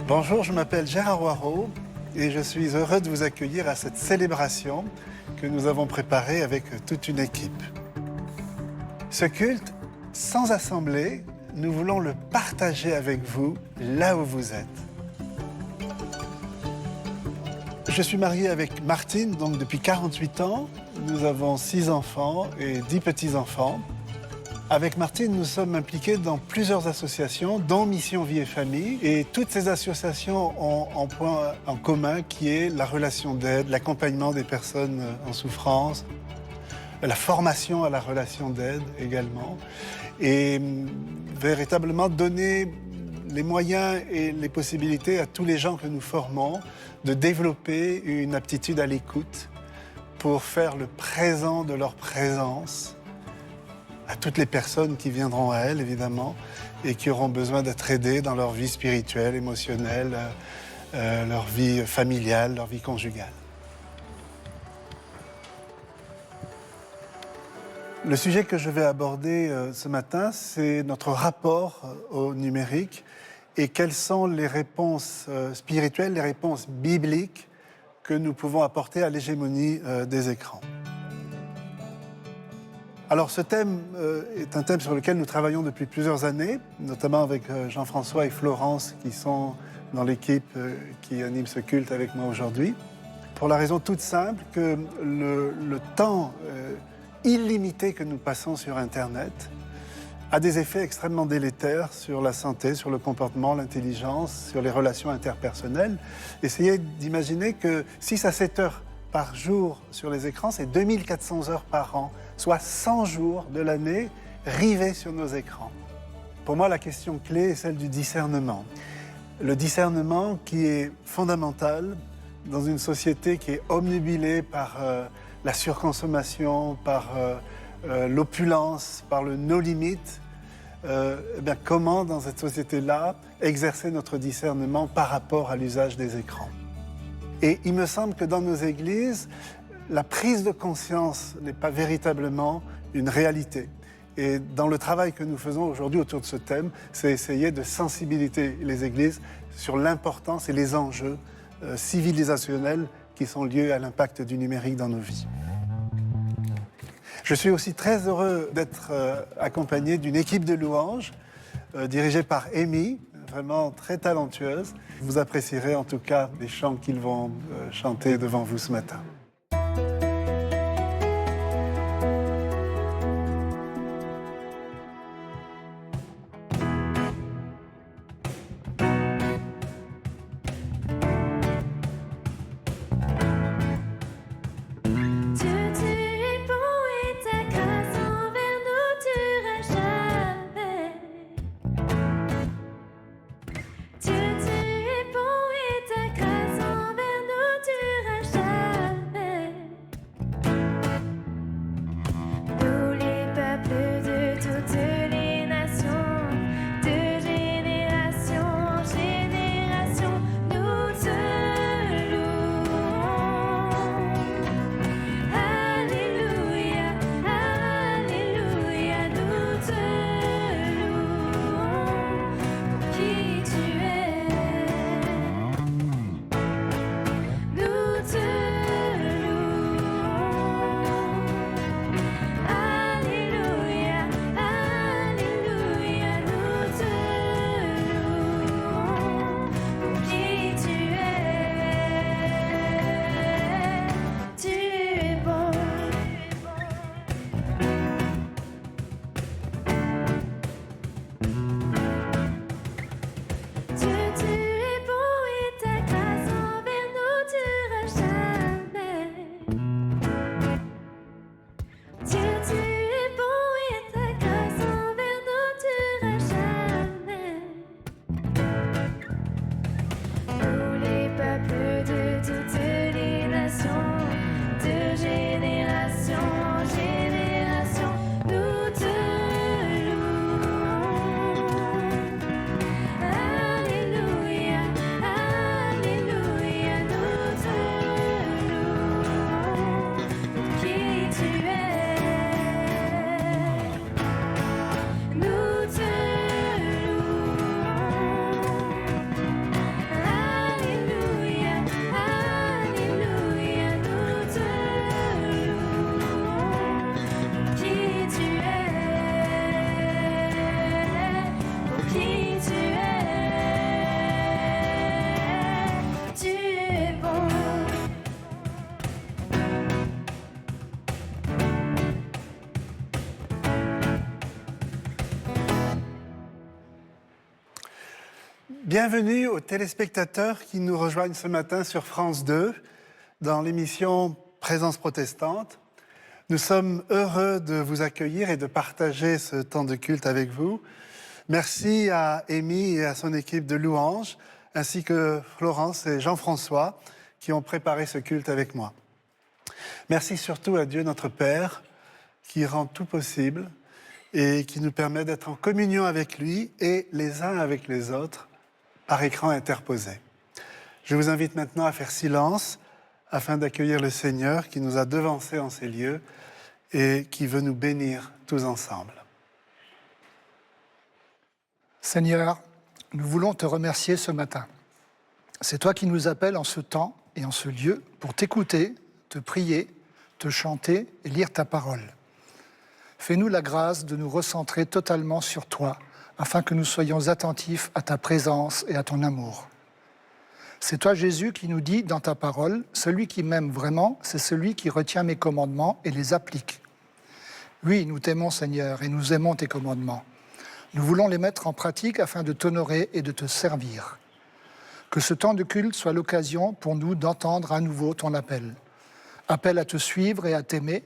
Bonjour, je m'appelle Gérard Waro et je suis heureux de vous accueillir à cette célébration que nous avons préparée avec toute une équipe. Ce culte, sans assemblée, nous voulons le partager avec vous là où vous êtes. Je suis marié avec Martine, donc depuis 48 ans. Nous avons 6 enfants et 10 petits-enfants. Avec Martine, nous sommes impliqués dans plusieurs associations, dont Mission Vie et Famille. Et toutes ces associations ont un point en commun qui est la relation d'aide, l'accompagnement des personnes en souffrance, la formation à la relation d'aide également. Et véritablement donner les moyens et les possibilités à tous les gens que nous formons de développer une aptitude à l'écoute pour faire le présent de leur présence à toutes les personnes qui viendront à elles, évidemment, et qui auront besoin d'être aidées dans leur vie spirituelle, émotionnelle, leur vie familiale, leur vie conjugale. Le sujet que je vais aborder ce matin, c'est notre rapport au numérique et quelles sont les réponses spirituelles, les réponses bibliques que nous pouvons apporter à l'hégémonie des écrans. Alors ce thème est un thème sur lequel nous travaillons depuis plusieurs années, notamment avec Jean-François et Florence qui sont dans l'équipe qui anime ce culte avec moi aujourd'hui, pour la raison toute simple que le temps illimité que nous passons sur Internet a des effets extrêmement délétères sur la santé, sur le comportement, l'intelligence, sur les relations interpersonnelles. Essayez d'imaginer que 6 à 7 heures par jour sur les écrans, c'est 2400 heures par an, soit 100 jours de l'année rivés sur nos écrans. Pour moi, la question clé est celle du discernement. Le discernement qui est fondamental dans une société qui est omnubilée par la surconsommation, par l'opulence, par le no limit. Comment, dans cette société-là, exercer notre discernement par rapport à l'usage des écrans? Et il me semble que dans nos églises, la prise de conscience n'est pas véritablement une réalité. Et dans le travail que nous faisons aujourd'hui autour de ce thème, c'est essayer de sensibiliser les églises sur l'importance et les enjeux civilisationnels qui sont liés à l'impact du numérique dans nos vies. Je suis aussi très heureux d'être accompagné d'une équipe de louanges dirigée par Amy, vraiment très talentueuse. Vous apprécierez en tout cas les chants qu'ils vont chanter devant vous ce matin. Bienvenue aux téléspectateurs qui nous rejoignent ce matin sur France 2 dans l'émission Présence protestante. Nous sommes heureux de vous accueillir et de partager ce temps de culte avec vous. Merci à Amy et à son équipe de louanges, ainsi que Florence et Jean-François qui ont préparé ce culte avec moi. Merci surtout à Dieu notre Père qui rend tout possible et qui nous permet d'être en communion avec lui et les uns avec les autres par écran interposé. Je vous invite maintenant à faire silence afin d'accueillir le Seigneur qui nous a devancés en ces lieux et qui veut nous bénir tous ensemble. Seigneur, nous voulons te remercier ce matin. C'est toi qui nous appelles en ce temps et en ce lieu pour t'écouter, te prier, te chanter et lire ta parole. Fais-nous la grâce de nous recentrer totalement sur toi, afin que nous soyons attentifs à ta présence et à ton amour. C'est toi, Jésus, qui nous dis dans ta parole, « Celui qui m'aime vraiment, c'est celui qui retient mes commandements et les applique. » Oui, nous t'aimons, Seigneur, et nous aimons tes commandements. Nous voulons les mettre en pratique afin de t'honorer et de te servir. Que ce temps de culte soit l'occasion pour nous d'entendre à nouveau ton appel. Appel à te suivre et à t'aimer,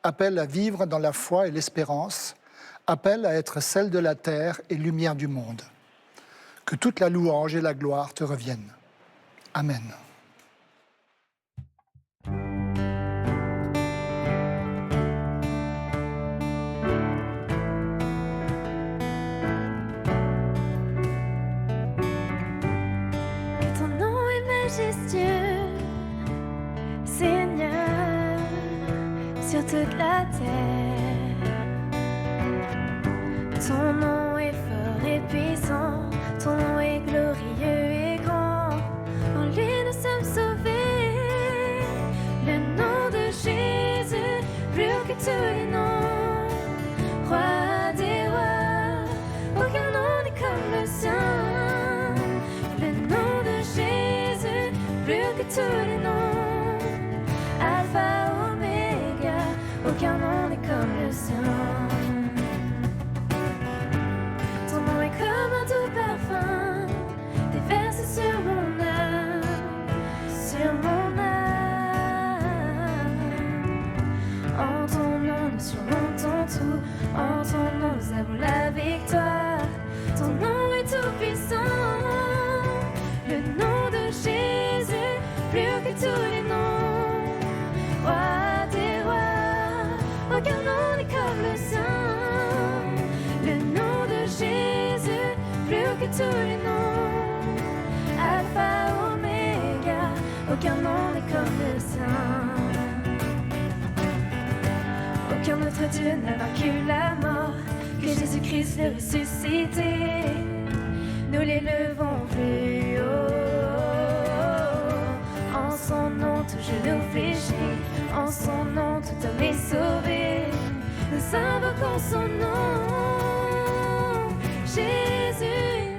appel à vivre dans la foi et l'espérance, appel à être sel de la terre et lumière du monde. Que toute la louange et la gloire te reviennent. Amen. Ton nom est majestueux, Seigneur, sur toute la terre. Ton nom est fort et puissant, ton nom est glorieux et grand. En lui nous sommes sauvés. Le nom de Jésus, plus haut que tous les noms. Roi des rois, aucun nom n'est comme le sien. Le nom de Jésus, plus haut que tous les noms. Alpha, Oméga, aucun nom n'est comme le sien. Ton nom est comme un doux parfum, déversé sur mon âme, sur mon âme. En ton nom nous surmontons tout, en ton nom nous avons la victoire. Ton nom est tout puissant, le nom de Jésus, plus haut que tous les noms. Roi des rois, aucun nom n'est comme le sien. Le nom de Jésus, plus haut que tous les noms. Alpha, Oméga, aucun nom n'est comme le sien. Aucun autre Dieu n'a vaincu la mort que Jésus-Christ le ressuscité. Nous l'élevons plus haut. En son nom, tout genou fléchit. En son nom, tout homme est sauvé. Nous invoquons son nom. Jésus,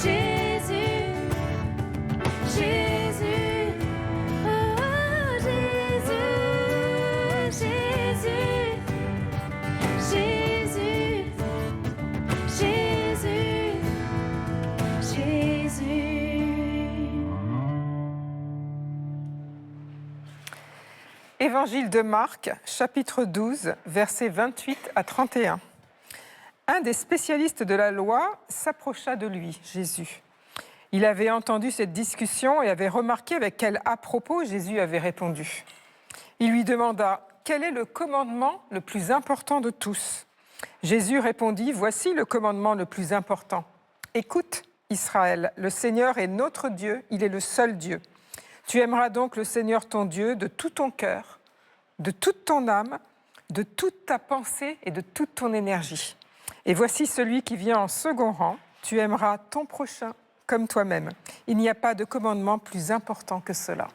Jésus, Jésus. Oh, Jésus, Jésus, Jésus, Jésus, Jésus. Évangile de Marc, chapitre 12, versets 28 à 31. Un des spécialistes de la loi s'approcha de lui, Jésus. Il avait entendu cette discussion et avait remarqué avec quel à-propos Jésus avait répondu. Il lui demanda « Quel est le commandement le plus important de tous ?» Jésus répondit « Voici le commandement le plus important. Écoute, Israël, le Seigneur est notre Dieu, il est le seul Dieu. Tu aimeras donc le Seigneur ton Dieu de tout ton cœur, de toute ton âme, de toute ta pensée et de toute ton énergie. Et voici celui qui vient en second rang, tu aimeras ton prochain comme toi-même. Il n'y a pas de commandement plus important que cela.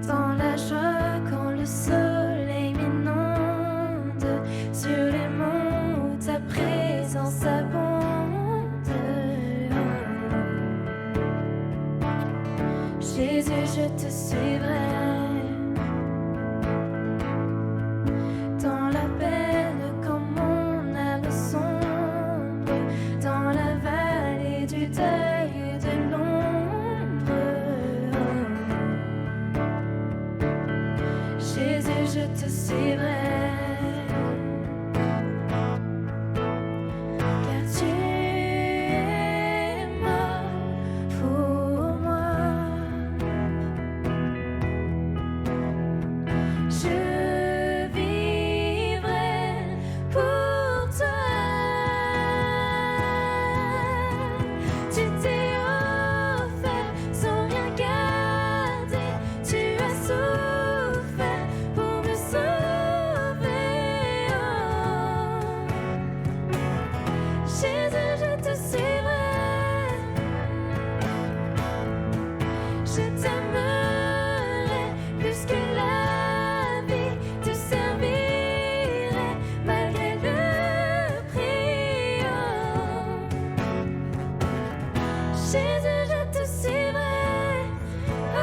Dans la joie quand le soleil m'inonde, sur les monts où ta présence abonde. Jésus, je te Jésus, je te suivrai. Oh,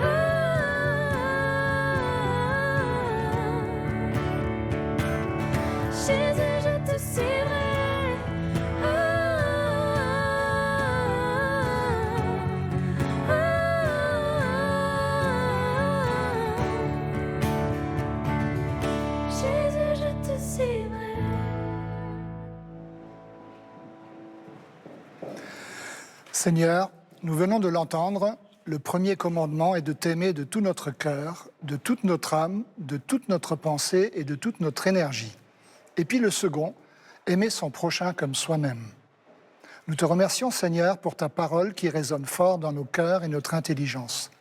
oh, oh. Jésus, je te suivrai. Oh, oh, oh. Jésus, je te suivrai. Seigneur, nous venons de l'entendre, le premier commandement est de t'aimer de tout notre cœur, de toute notre âme, de toute notre pensée et de toute notre énergie. Et puis le second, aimer son prochain comme soi-même. Nous te remercions, Seigneur, pour ta parole qui résonne fort dans nos cœurs et notre intelligence.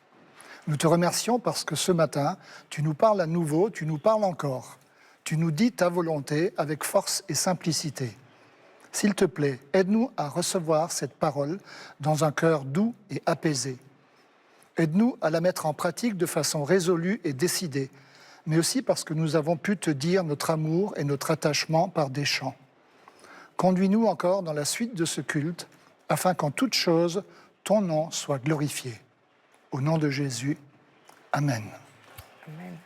Nous te remercions parce que ce matin, tu nous parles à nouveau, tu nous parles encore. Tu nous dis ta volonté avec force et simplicité. S'il te plaît, aide-nous à recevoir cette parole dans un cœur doux et apaisé. Aide-nous à la mettre en pratique de façon résolue et décidée, mais aussi parce que nous avons pu te dire notre amour et notre attachement par des chants. Conduis-nous encore dans la suite de ce culte, afin qu'en toute chose, ton nom soit glorifié. Au nom de Jésus, Amen. Amen.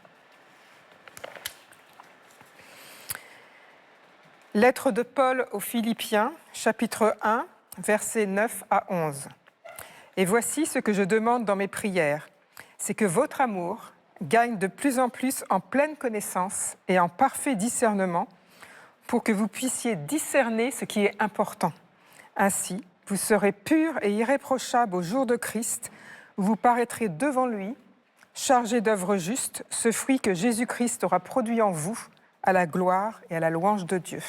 Lettre de Paul aux Philippiens, chapitre 1, versets 9 à 11. Et voici ce que je demande dans mes prières, c'est que votre amour gagne de plus en plus en pleine connaissance et en parfait discernement pour que vous puissiez discerner ce qui est important. Ainsi, vous serez purs et irréprochables au jour de Christ, où vous paraîtrez devant lui, chargés d'œuvres justes, ce fruit que Jésus-Christ aura produit en vous, à la gloire et à la louange de Dieu.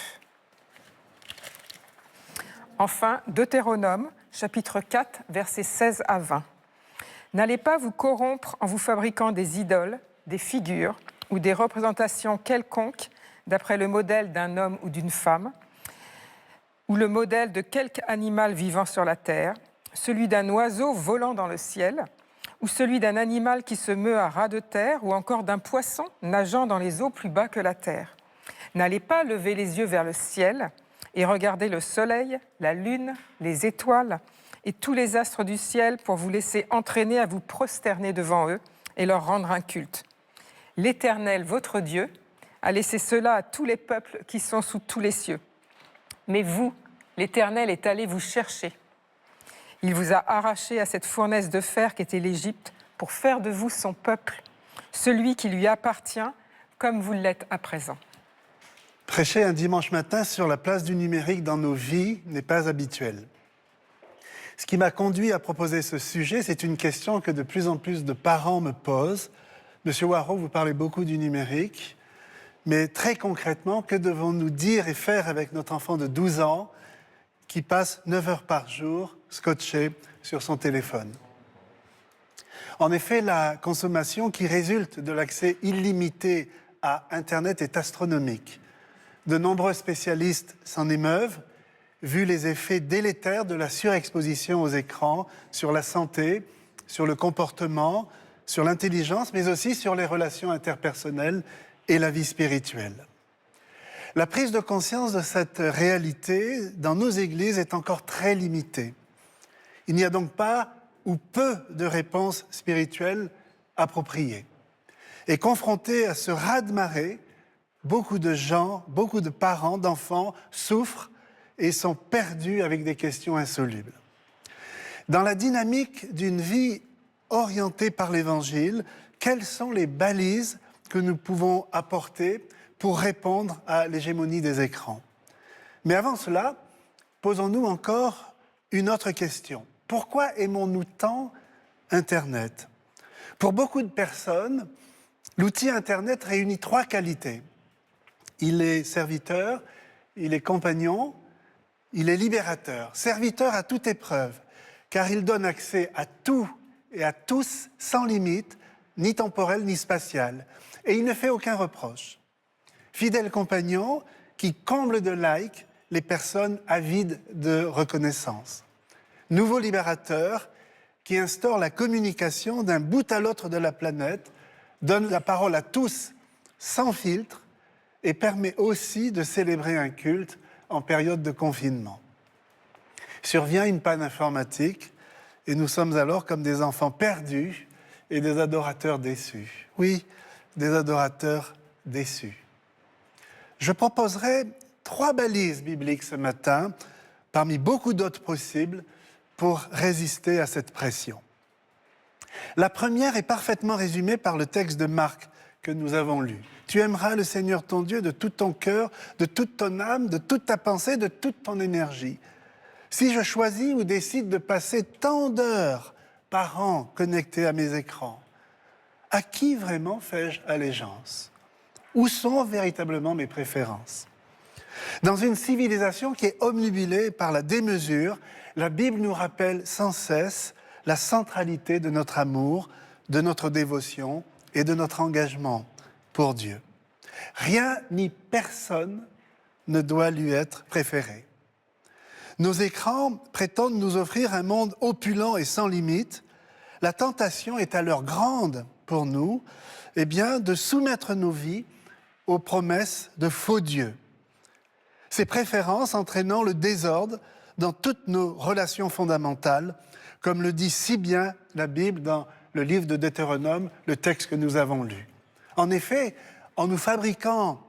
Enfin, Deutéronome, chapitre 4, versets 16 à 20. N'allez pas vous corrompre en vous fabriquant des idoles, des figures ou des représentations quelconques d'après le modèle d'un homme ou d'une femme, ou le modèle de quelque animal vivant sur la terre, celui d'un oiseau volant dans le ciel, ou celui d'un animal qui se meut à ras de terre, ou encore d'un poisson nageant dans les eaux plus bas que la terre. N'allez pas lever les yeux vers le ciel et regarder le soleil, la lune, les étoiles et tous les astres du ciel pour vous laisser entraîner à vous prosterner devant eux et leur rendre un culte. L'Éternel, votre Dieu, a laissé cela à tous les peuples qui sont sous tous les cieux. Mais vous, l'Éternel est allé vous chercher. Il vous a arraché à cette fournaise de fer qu'était l'Égypte pour faire de vous son peuple, celui qui lui appartient comme vous l'êtes à présent. Prêcher un dimanche matin sur la place du numérique dans nos vies n'est pas habituel. Ce qui m'a conduit à proposer ce sujet, c'est une question que de plus en plus de parents me posent. Monsieur Waro, vous parlez beaucoup du numérique, mais très concrètement, que devons-nous dire et faire avec notre enfant de 12 ans qui passe 9 heures par jour scotché sur son téléphone? En effet, la consommation qui résulte de l'accès illimité à Internet est astronomique. De nombreux spécialistes s'en émeuvent, vu les effets délétères de la surexposition aux écrans sur la santé, sur le comportement, sur l'intelligence, mais aussi sur les relations interpersonnelles et la vie spirituelle. La prise de conscience de cette réalité dans nos églises est encore très limitée. Il n'y a donc pas ou peu de réponses spirituelles appropriées. Et confrontés à ce raz-de-marée, beaucoup de gens, beaucoup de parents, d'enfants souffrent et sont perdus avec des questions insolubles. Dans la dynamique d'une vie orientée par l'Évangile, quelles sont les balises que nous pouvons apporter pour répondre à l'hégémonie des écrans? Mais avant cela, posons-nous encore une autre question. Pourquoi aimons-nous tant Internet? Pour beaucoup de personnes, l'outil Internet réunit 3 qualités. Il est serviteur, il est compagnon, il est libérateur. Serviteur à toute épreuve, car il donne accès à tout et à tous sans limite, ni temporelle ni spatiale. Et il ne fait aucun reproche. Fidèle compagnon qui comble de likes les personnes avides de reconnaissance. Nouveau libérateur qui instaure la communication d'un bout à l'autre de la planète, donne la parole à tous sans filtre et permet aussi de célébrer un culte en période de confinement. Survient une panne informatique et nous sommes alors comme des enfants perdus et des adorateurs déçus. Oui, des adorateurs déçus. Je proposerai 3 balises bibliques ce matin, parmi beaucoup d'autres possibles, pour résister à cette pression. La première est parfaitement résumée par le texte de Marc que nous avons lu. Tu aimeras le Seigneur ton Dieu de tout ton cœur, de toute ton âme, de toute ta pensée, de toute ton énergie. Si je choisis ou décide de passer tant d'heures par an connecté à mes écrans, à qui vraiment fais-je allégeance? Où sont véritablement mes préférences? Dans une civilisation qui est omnubilée par la démesure, la Bible nous rappelle sans cesse la centralité de notre amour, de notre dévotion et de notre engagement pour Dieu. Rien ni personne ne doit lui être préféré. Nos écrans prétendent nous offrir un monde opulent et sans limite. La tentation est alors grande pour nous, de soumettre nos vies aux promesses de faux dieux. Ces préférences entraînant le désordre dans toutes nos relations fondamentales, comme le dit si bien la Bible dans le livre de Deutéronome, le texte que nous avons lu. En effet, en nous fabriquant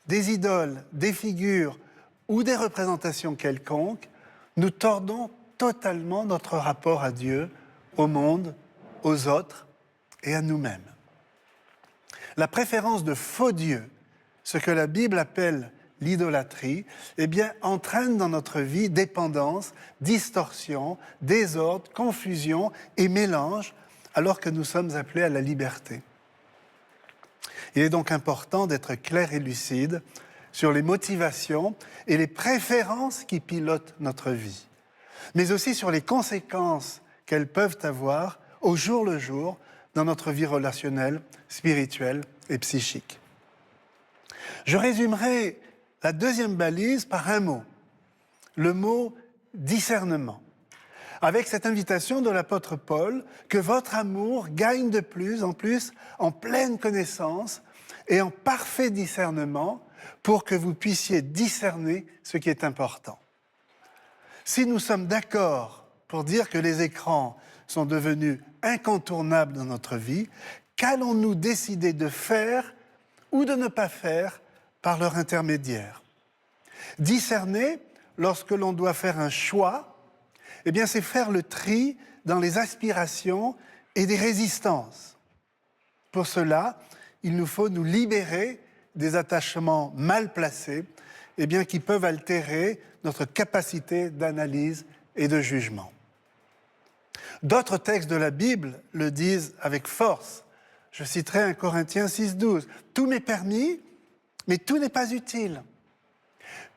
des idoles, des figures ou des représentations quelconques, nous tordons totalement notre rapport à Dieu, au monde, aux autres et à nous-mêmes. La préférence de faux dieux, ce que la Bible appelle l'idolâtrie, entraîne dans notre vie dépendance, distorsion, désordre, confusion et mélange, alors que nous sommes appelés à la liberté. Il est donc important d'être clair et lucide sur les motivations et les préférences qui pilotent notre vie, mais aussi sur les conséquences qu'elles peuvent avoir au jour le jour dans notre vie relationnelle, spirituelle et psychique. Je résumerai la deuxième balise par un mot, le mot discernement, avec cette invitation de l'apôtre Paul que votre amour gagne de plus en pleine connaissance et en parfait discernement pour que vous puissiez discerner ce qui est important. Si nous sommes d'accord pour dire que les écrans sont devenus incontournables dans notre vie, qu'allons-nous décider de faire ou de ne pas faire par leur intermédiaire? Discerner, lorsque l'on doit faire un choix, c'est faire le tri dans les aspirations et des résistances. Pour cela, il nous faut nous libérer des attachements mal placés qui peuvent altérer notre capacité d'analyse et de jugement. D'autres textes de la Bible le disent avec force. Je citerai 1 Corinthiens 6,12. « Tout m'est permis, mais tout n'est pas utile.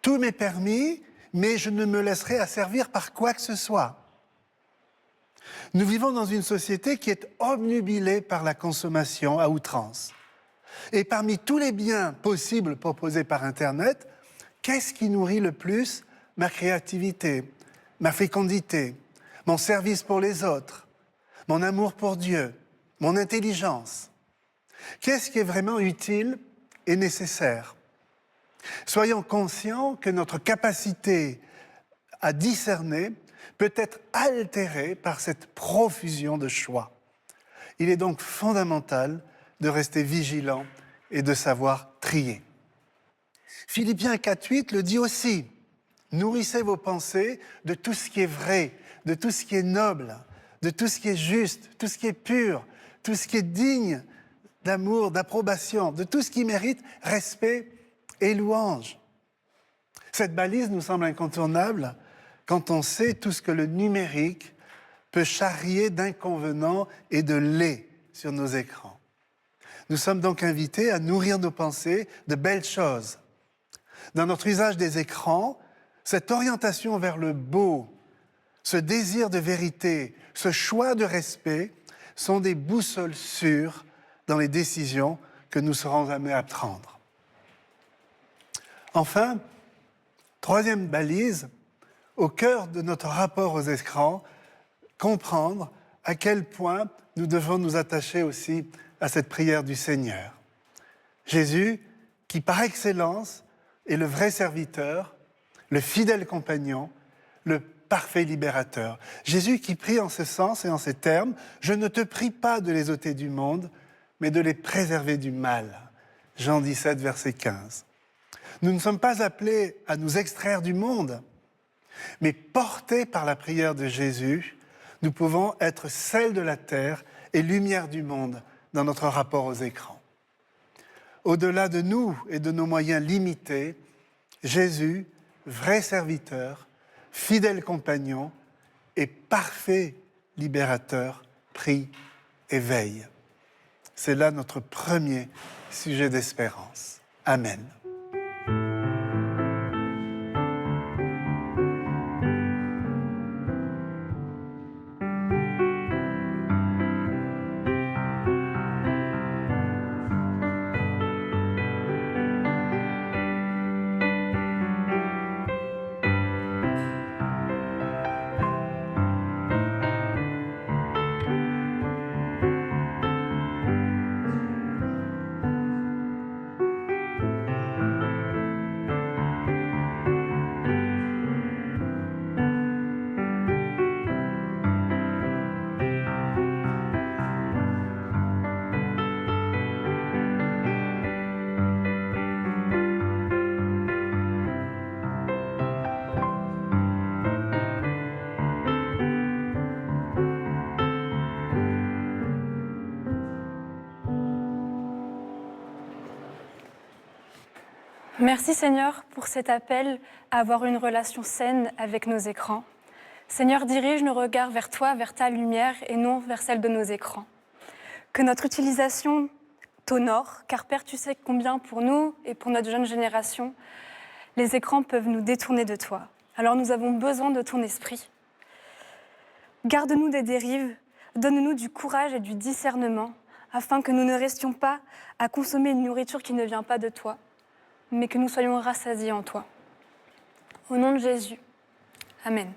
Tout m'est permis, mais je ne me laisserai asservir par quoi que ce soit. » Nous vivons dans une société qui est obnubilée par la consommation à outrance. Et parmi tous les biens possibles proposés par Internet, qu'est-ce qui nourrit le plus ma créativité, ma fécondité, mon service pour les autres, mon amour pour Dieu, mon intelligence? Qu'est-ce qui est vraiment utile et nécessaire? Soyons conscients que notre capacité à discerner peut être altérée par cette profusion de choix. Il est donc fondamental de rester vigilant et de savoir trier. Philippiens 4,8 le dit aussi. Nourrissez vos pensées de tout ce qui est vrai, de tout ce qui est noble, de tout ce qui est juste, tout ce qui est pur, tout ce qui est digne d'amour, d'approbation, de tout ce qui mérite respect et louange. Cette balise nous semble incontournable quand on sait tout ce que le numérique peut charrier d'inconvénients et de laids sur nos écrans. Nous sommes donc invités à nourrir nos pensées de belles choses. Dans notre usage des écrans, cette orientation vers le beau, ce désir de vérité, ce choix de respect sont des boussoles sûres dans les décisions que nous serons amenés à prendre. Enfin, troisième balise, au cœur de notre rapport aux écrans, comprendre à quel point nous devons nous attacher aussi à cette prière du Seigneur. Jésus, qui par excellence est le vrai serviteur, le fidèle compagnon, le parfait libérateur. Jésus qui prie en ce sens et en ces termes, « Je ne te prie pas de les ôter du monde, mais de les préserver du mal. » Jean 17, verset 15. Nous ne sommes pas appelés à nous extraire du monde, mais portés par la prière de Jésus, nous pouvons être sel de la terre et lumière du monde dans notre rapport aux écrans. Au-delà de nous et de nos moyens limités, Jésus, vrai serviteur, fidèle compagnon et parfait libérateur, prie et veille. C'est là notre premier sujet d'espérance. Amen. Merci Seigneur pour cet appel à avoir une relation saine avec nos écrans. Seigneur, dirige nos regards vers toi, vers ta lumière et non vers celle de nos écrans. Que notre utilisation t'honore, car Père, tu sais combien pour nous et pour notre jeune génération, les écrans peuvent nous détourner de toi. Alors nous avons besoin de ton esprit. Garde-nous des dérives, donne-nous du courage et du discernement, afin que nous ne restions pas à consommer une nourriture qui ne vient pas de toi, mais que nous soyons rassasiés en toi. Au nom de Jésus. Amen.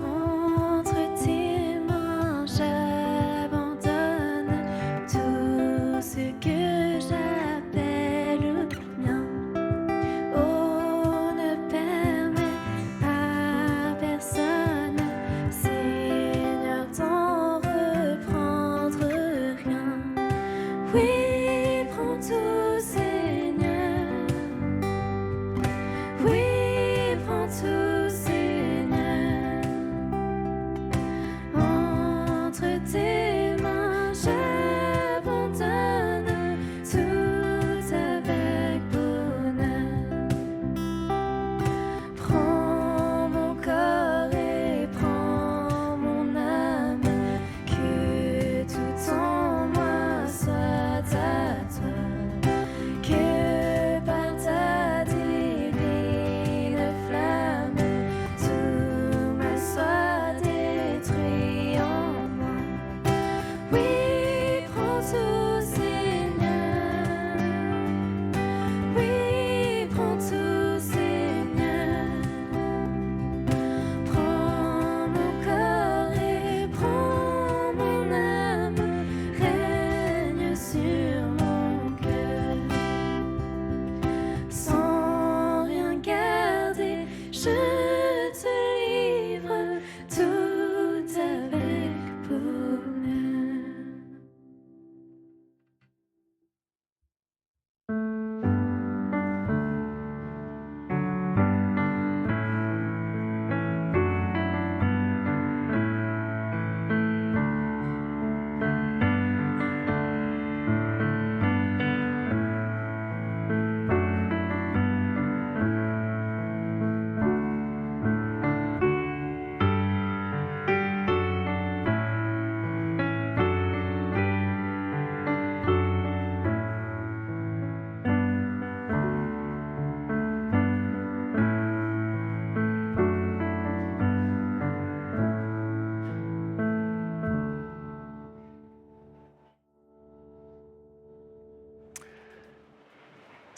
Entre tes mains, j'abandonne tout ce que j'appelle mien. Oh, ne permets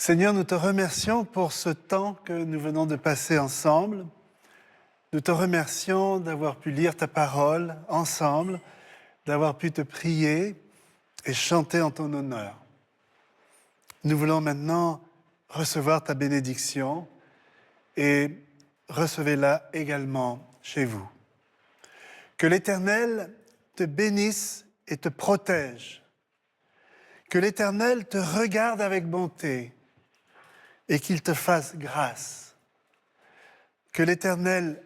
Seigneur, nous te remercions pour ce temps que nous venons de passer ensemble. Nous te remercions d'avoir pu lire ta parole ensemble, d'avoir pu te prier et chanter en ton honneur. Nous voulons maintenant recevoir ta bénédiction et recevez-la également chez vous. Que l'Éternel te bénisse et te protège. Que l'Éternel te regarde avec bonté et qu'il te fasse grâce. Que l'Éternel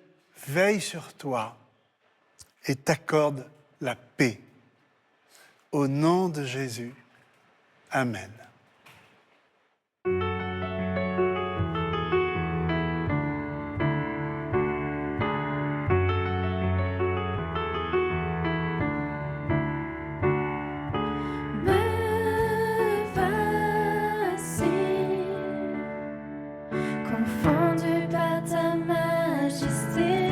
veille sur toi et t'accorde la paix. Au nom de Jésus, Amen. Confondu par ta majesté,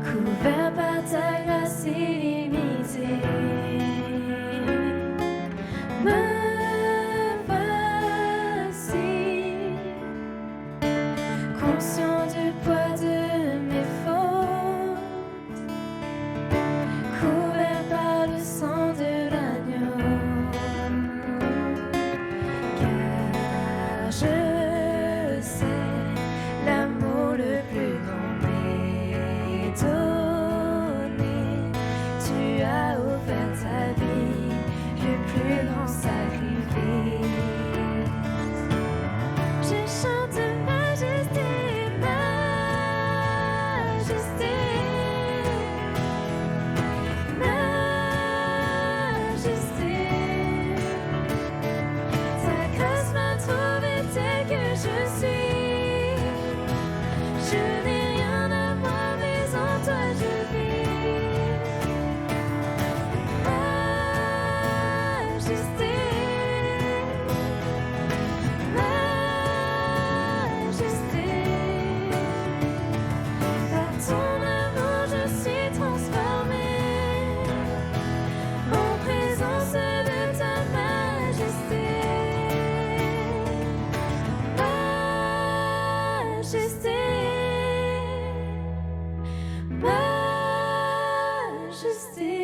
couvert par ta grâce illimitée, me voici, conscient du poids de mes fautes, couvert par le sang de l'agneau. Je sais l'amour le plus grand m'est donné. Tu as offert ta vie, le plus grand sacrifice. Je chante majesté, majesté, majesté. Ta grâce m'a trouvé tel que je suis. Je n'ai rien à moi, mais en toi je vis. Majesté, majesté. Par ton amour je suis transformée en présence de ta majesté. Majesté, majesté.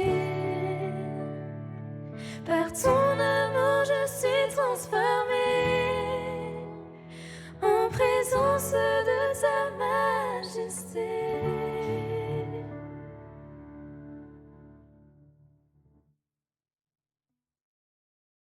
Par ton amour je suis transformée en présence de ta majesté.